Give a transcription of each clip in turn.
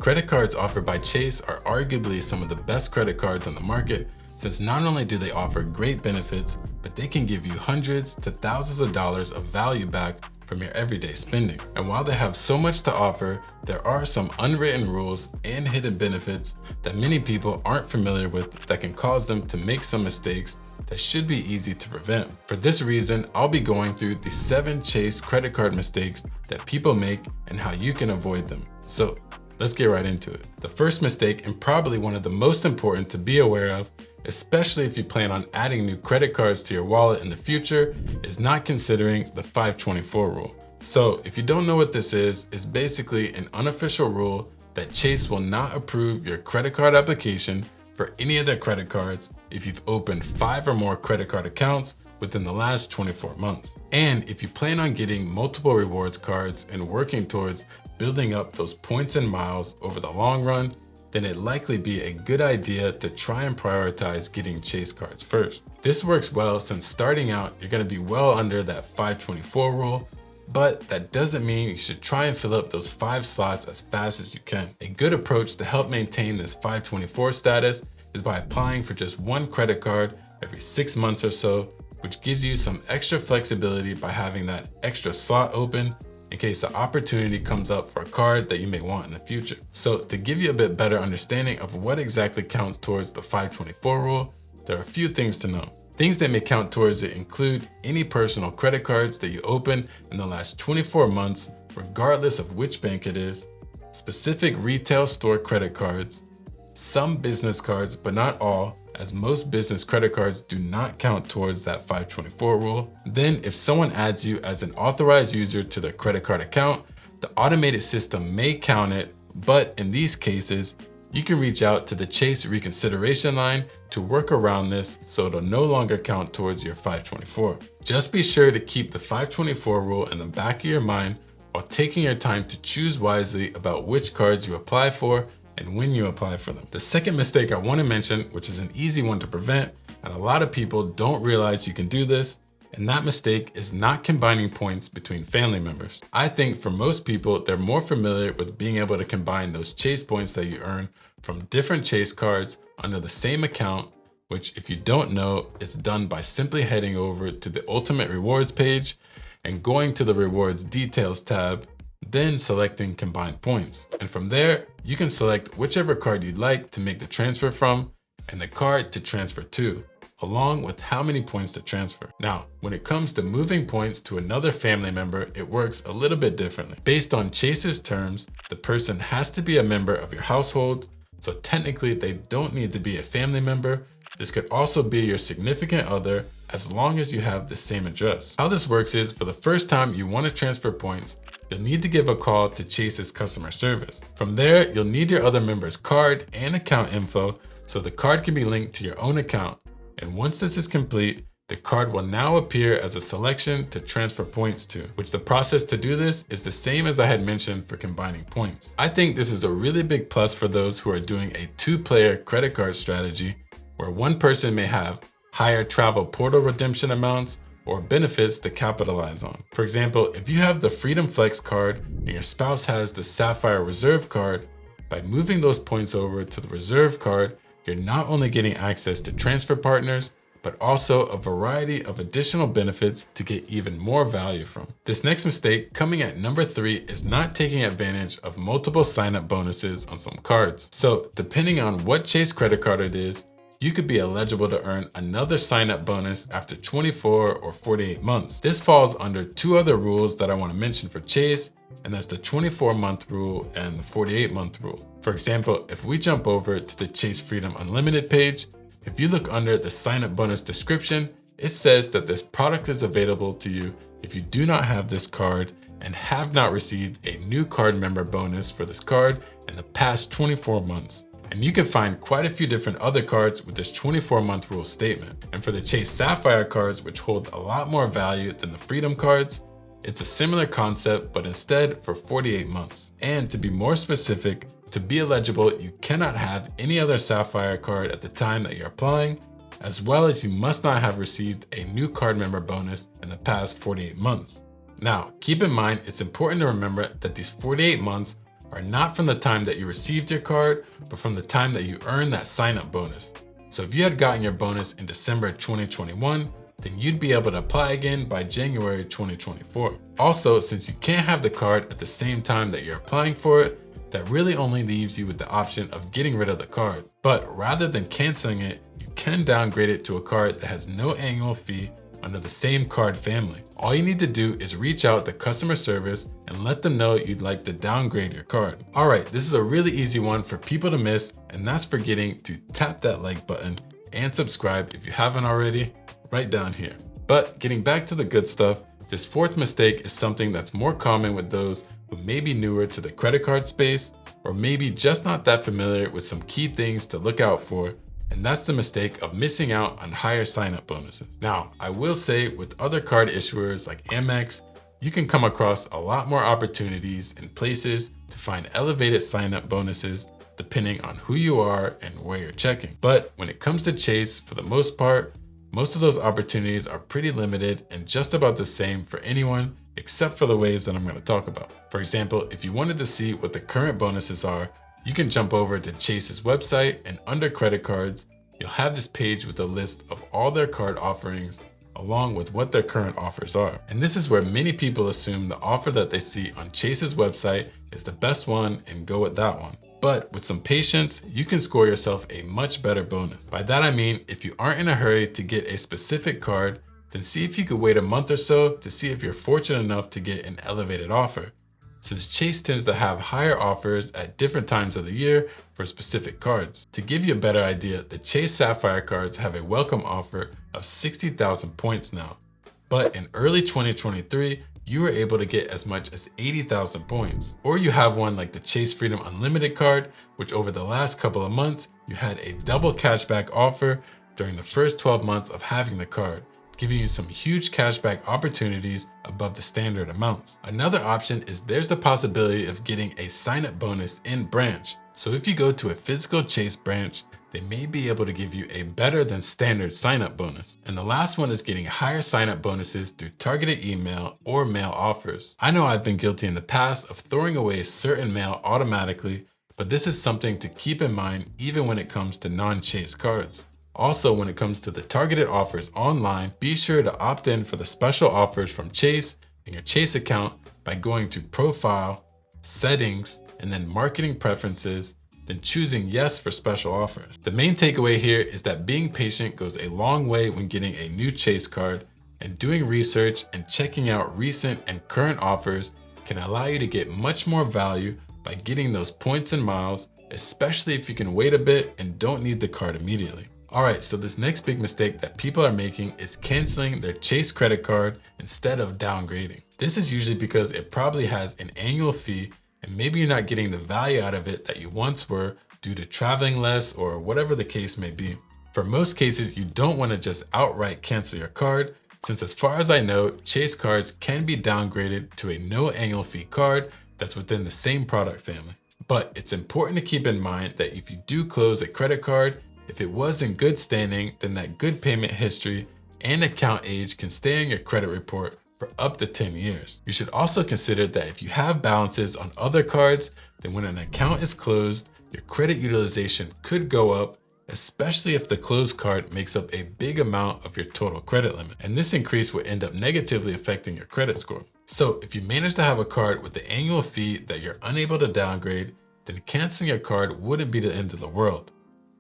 Credit cards offered by Chase are arguably some of the best credit cards on the market, since not only do they offer great benefits, but they can give you hundreds to thousands of dollars of value back from your everyday spending. And while they have so much to offer, there are some unwritten rules and hidden benefits that many people aren't familiar with that can cause them to make some mistakes that should be easy to prevent. For this reason, I'll be going through the 7 Chase credit card mistakes that people make and how you can avoid them. So let's get right into it. The first mistake, and probably one of the most important to be aware of, especially if you plan on adding new credit cards to your wallet in the future, is not considering the 524 rule. So if you don't know what this is, it's basically an unofficial rule that Chase will not approve your credit card application for any of their credit cards if you've opened 5 or more credit card accounts within the last 24 months. And if you plan on getting multiple rewards cards and working towards building up those points and miles over the long run, then it'd likely be a good idea to try and prioritize getting Chase cards first. This works well since starting out, you're gonna be well under that 524 rule, but that doesn't mean you should try and fill up those 5 slots as fast as you can. A good approach to help maintain this 524 status is by applying for just 1 credit card every 6 months or so, which gives you some extra flexibility by having that extra slot open in case the opportunity comes up for a card that you may want in the future. So to give you a bit better understanding of what exactly counts towards the 524 rule, there are a few things to know. Things that may count towards it include any personal credit cards that you open in the last 24 months, regardless of which bank it is, specific retail store credit cards, some business cards, but not all, as most business credit cards do not count towards that 524 rule. Then if someone adds you as an authorized user to their credit card account, the automated system may count it, but in these cases, you can reach out to the Chase reconsideration line to work around this so it'll no longer count towards your 524. Just be sure to keep the 524 rule in the back of your mind while taking your time to choose wisely about which cards you apply for and when you apply for them. The second mistake I want to mention, which is an easy one to prevent, and a lot of people don't realize you can do this, and that mistake is not combining points between family members. I think for most people, they're more familiar with being able to combine those Chase points that you earn from different Chase cards under the same account, which if you don't know, is done by simply heading over to the Ultimate Rewards page and going to the Rewards Details tab, then selecting Combine Points. And from there, you can select whichever card you'd like to make the transfer from and the card to transfer to, along with how many points to transfer. Now, when it comes to moving points to another family member, it works a little bit differently. Based on Chase's terms, the person has to be a member of your household, so technically they don't need to be a family member. This could also be your significant other as long as you have the same address. How this works is for the first time you want to transfer points, you'll need to give a call to Chase's customer service. From there, you'll need your other member's card and account info so the card can be linked to your own account. And once this is complete, the card will now appear as a selection to transfer points to, which the process to do this is the same as I had mentioned for combining points. I think this is a really big plus for those who are doing a 2-player credit card strategy where one person may have higher travel portal redemption amounts or benefits to capitalize on. For example, if you have the Freedom Flex card and your spouse has the Sapphire Reserve card, by moving those points over to the Reserve card, you're not only getting access to transfer partners, but also a variety of additional benefits to get even more value from. This next mistake, coming at number 3, is not taking advantage of multiple sign-up bonuses on some cards. So depending on what Chase credit card it is, you could be eligible to earn another sign-up bonus after 24 or 48 months. This falls under 2 other rules that I want to mention for Chase, and that's the 24-month rule and the 48-month rule. For example, if we jump over to the Chase Freedom Unlimited page, if you look under the sign-up bonus description, it says that this product is available to you if you do not have this card and have not received a new card member bonus for this card in the past 24 months. And you can find quite a few different other cards with this 24-month rule statement. And for the Chase Sapphire cards, which hold a lot more value than the Freedom cards, it's a similar concept, but instead for 48 months. And to be more specific, to be eligible, you cannot have any other Sapphire card at the time that you're applying, as well as you must not have received a new card member bonus in the past 48 months. Now, keep in mind, it's important to remember that these 48 months are not from the time that you received your card, but from the time that you earned that sign-up bonus. So if you had gotten your bonus in December 2021, then you'd be able to apply again by January 2024. Also, since you can't have the card at the same time that you're applying for it, that really only leaves you with the option of getting rid of the card. But rather than canceling it, you can downgrade it to a card that has no annual fee under the same card family. All you need to do is reach out to customer service and let them know you'd like to downgrade your card. All right, this is a really easy one for people to miss, and that's forgetting to tap that like button and subscribe if you haven't already, right down here. But getting back to the good stuff, this fourth mistake is something that's more common with those who may be newer to the credit card space, or maybe just not that familiar with some key things to look out for, and that's the mistake of missing out on higher sign-up bonuses. Now, I will say with other card issuers like Amex, you can come across a lot more opportunities and places to find elevated sign-up bonuses depending on who you are and where you're checking. But when it comes to Chase, for the most part, most of those opportunities are pretty limited and just about the same for anyone except for the ways that I'm going to talk about. For example, if you wanted to see what the current bonuses are, you can jump over to Chase's website, and under credit cards, you'll have this page with a list of all their card offerings along with what their current offers are. And this is where many people assume the offer that they see on Chase's website is the best one and go with that one. But with some patience, you can score yourself a much better bonus. By that I mean, if you aren't in a hurry to get a specific card, then see if you could wait a month or so to see if you're fortunate enough to get an elevated offer, since Chase tends to have higher offers at different times of the year for specific cards. To give you a better idea, the Chase Sapphire cards have a welcome offer of 60,000 points now. But in early 2023, you were able to get as much as 80,000 points. Or you have one like the Chase Freedom Unlimited card, which over the last couple of months, you had a double cashback offer during the first 12 months of having the card, giving you some huge cashback opportunities above the standard amounts. Another option is there's the possibility of getting a sign-up bonus in branch. So if you go to a physical Chase branch, they may be able to give you a better than standard sign-up bonus. And the last one is getting higher sign-up bonuses through targeted email or mail offers. I know I've been guilty in the past of throwing away certain mail automatically, but this is something to keep in mind even when it comes to non-Chase cards. Also, when it comes to the targeted offers online, be sure to opt in for the special offers from Chase in your Chase account by going to Profile, Settings, and then Marketing Preferences, then choosing Yes for special offers. The main takeaway here is that being patient goes a long way when getting a new Chase card, and doing research and checking out recent and current offers can allow you to get much more value by getting those points and miles, especially if you can wait a bit and don't need the card immediately. Alright, so this next big mistake that people are making is canceling their Chase credit card instead of downgrading. This is usually because it probably has an annual fee and maybe you're not getting the value out of it that you once were due to traveling less or whatever the case may be. For most cases, you don't want to just outright cancel your card, since as far as I know, Chase cards can be downgraded to a no annual fee card that's within the same product family. But it's important to keep in mind that if you do close a credit card, if it was in good standing, then that good payment history and account age can stay on your credit report for up to 10 years. You should also consider that if you have balances on other cards, then when an account is closed, your credit utilization could go up, especially if the closed card makes up a big amount of your total credit limit. And this increase would end up negatively affecting your credit score. So if you manage to have a card with the annual fee that you're unable to downgrade, then canceling your card wouldn't be the end of the world.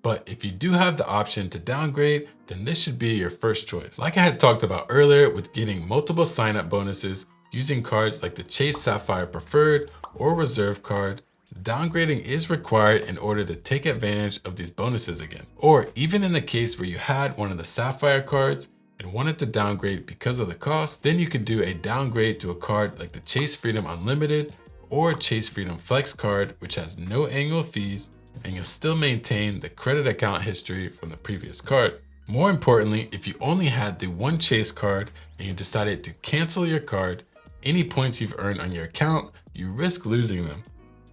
But if you do have the option to downgrade, then this should be your first choice. Like I had talked about earlier with getting multiple sign-up bonuses using cards like the Chase Sapphire Preferred or Reserve card, downgrading is required in order to take advantage of these bonuses again. Or even in the case where you had one of the Sapphire cards and wanted to downgrade because of the cost, then you could do a downgrade to a card like the Chase Freedom Unlimited or Chase Freedom Flex card, which has no annual fees, and you'll still maintain the credit account history from the previous card. More importantly, if you only had the one Chase card and you decided to cancel your card, any points you've earned on your account, you risk losing them.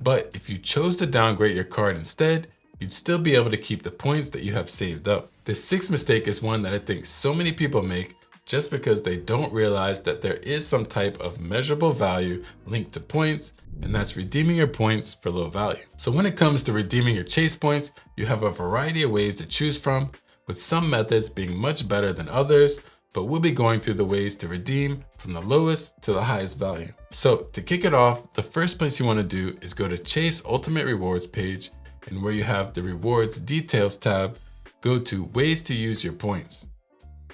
But if you chose to downgrade your card instead, you'd still be able to keep the points that you have saved up. The sixth mistake is one that I think so many people make, just because they don't realize that there is some type of measurable value linked to points, and that's redeeming your points for low value. So when it comes to redeeming your Chase points, you have a variety of ways to choose from, with some methods being much better than others, but we'll be going through the ways to redeem from the lowest to the highest value. So to kick it off, the first place you want to do is go to Chase Ultimate Rewards page, and where you have the Rewards Details tab, go to Ways to Use Your Points.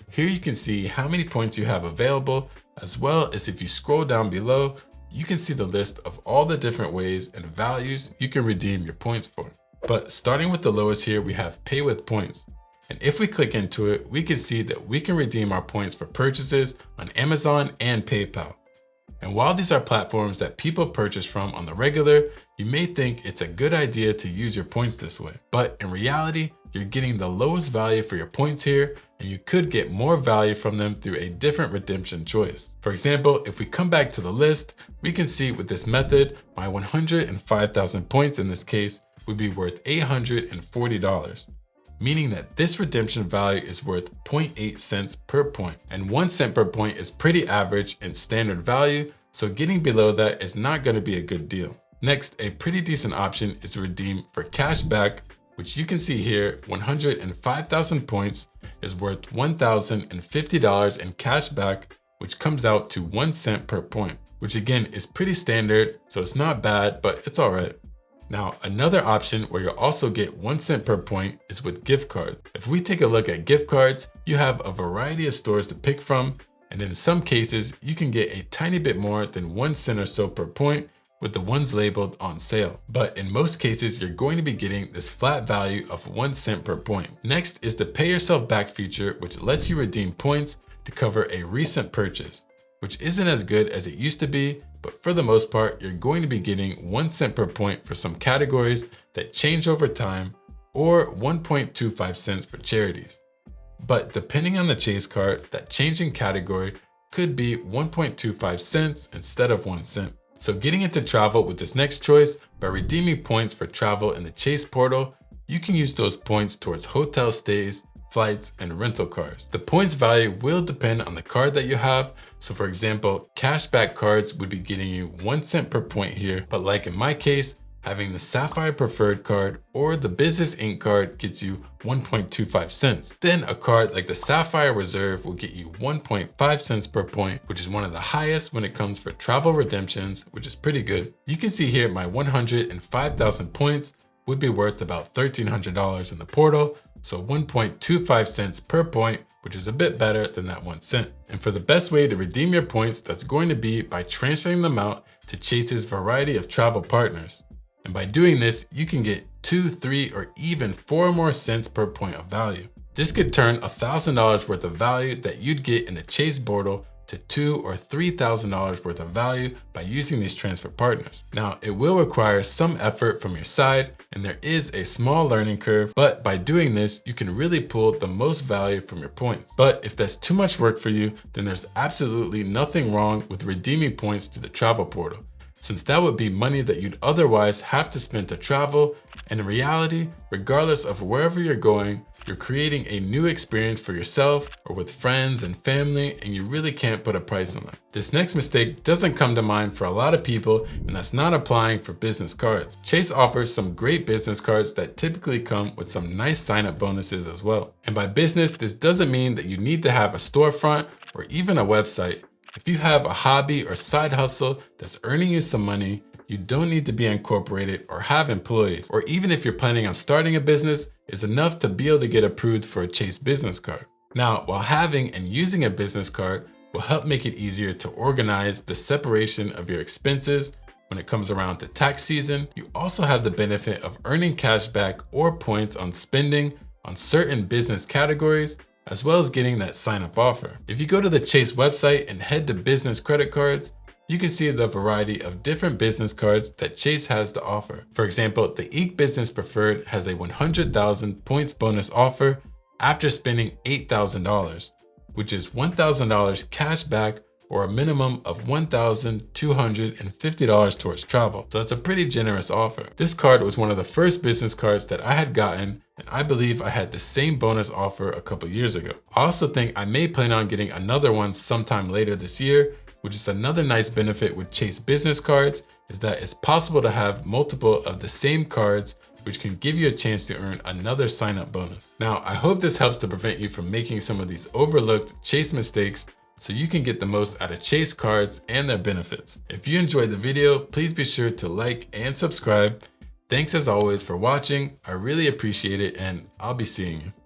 Here you can see how many points you have available, as well as if you scroll down below, you can see the list of all the different ways and values you can redeem your points for. But starting with the lowest here, we have Pay with Points. And if we click into it, we can see that we can redeem our points for purchases on Amazon and PayPal. And while these are platforms that people purchase from on the regular, you may think it's a good idea to use your points this way. But in reality, you're getting the lowest value for your points here, and you could get more value from them through a different redemption choice. For example, if we come back to the list, we can see with this method, my 105,000 points in this case would be worth $840. Meaning that this redemption value is worth 0.8 cents per point. And 1 cent per point is pretty average and standard value, so getting below that is not going to be a good deal. Next, a pretty decent option is to redeem for cash back, which you can see here, 105,000 points is worth $1,050 in cash back, which comes out to 1 cent per point, which again is pretty standard, so it's not bad, but it's all right. Now, another option where you'll also get 1 cent per point is with gift cards. If we take a look at gift cards, you have a variety of stores to pick from, and in some cases, you can get a tiny bit more than 1 cent or so per point with the ones labeled on sale. But in most cases, you're going to be getting this flat value of 1 cent per point. Next is the Pay Yourself Back feature, which lets you redeem points to cover a recent purchase, which isn't as good as it used to be, but for the most part, you're going to be getting 1 cent per point for some categories that change over time, or 1.25 cents for charities. But depending on the Chase card, that changing category could be 1.25 cents instead of 1 cent. So getting into travel with this next choice, by redeeming points for travel in the Chase portal, you can use those points towards hotel stays, flights, and rental cars. The points value will depend on the card that you have. So for example, cashback cards would be getting you 1 cent per point here, but like in my case, having the Sapphire Preferred card or the Business Inc. card gets you 1.25 cents. Then a card like the Sapphire Reserve will get you 1.5 cents per point, which is one of the highest when it comes for travel redemptions, which is pretty good. You can see here my 105,000 points would be worth about $1,300 in the portal, so 1.25 cents per point, which is a bit better than that 1 cent. And for the best way to redeem your points, that's going to be by transferring them out to Chase's variety of travel partners. And by doing this, you can get 2, 3, or even 4 more cents per point of value. This could turn $1,000 worth of value that you'd get in the Chase portal to $2,000 or $3,000 worth of value by using these transfer partners. Now, it will require some effort from your side, and there is a small learning curve, but by doing this, you can really pull the most value from your points. But if that's too much work for you, then there's absolutely nothing wrong with redeeming points to the travel portal, since that would be money that you'd otherwise have to spend to travel. And in reality, regardless of wherever you're going, you're creating a new experience for yourself or with friends and family, and you really can't put a price on that. This next mistake doesn't come to mind for a lot of people, and that's not applying for business cards. Chase offers some great business cards that typically come with some nice sign-up bonuses as well. And by business, this doesn't mean that you need to have a storefront or even a website. If you have a hobby or side hustle that's earning you some money, you don't need to be incorporated or have employees. Or even if you're planning on starting a business, it's enough to be able to get approved for a Chase business card. Now, while having and using a business card will help make it easier to organize the separation of your expenses when it comes around to tax season, you also have the benefit of earning cash back or points on spending on certain business categories, as well as getting that sign-up offer. If you go to the Chase website and head to business credit cards, you can see the variety of different business cards that Chase has to offer. For example, the Inc. Business Preferred has a 100,000 points bonus offer after spending $8,000, which is $1,000 cash back or a minimum of $1,250 towards travel. So that's a pretty generous offer. This card was one of the first business cards that I had gotten, and I believe I had the same bonus offer a couple years ago. I also think I may plan on getting another one sometime later this year, which is another nice benefit with Chase business cards, is that it's possible to have multiple of the same cards, which can give you a chance to earn another sign-up bonus. Now, I hope this helps to prevent you from making some of these overlooked Chase mistakes so you can get the most out of Chase cards and their benefits. If you enjoyed the video, please be sure to like and subscribe. Thanks as always for watching. I really appreciate it, and I'll be seeing you.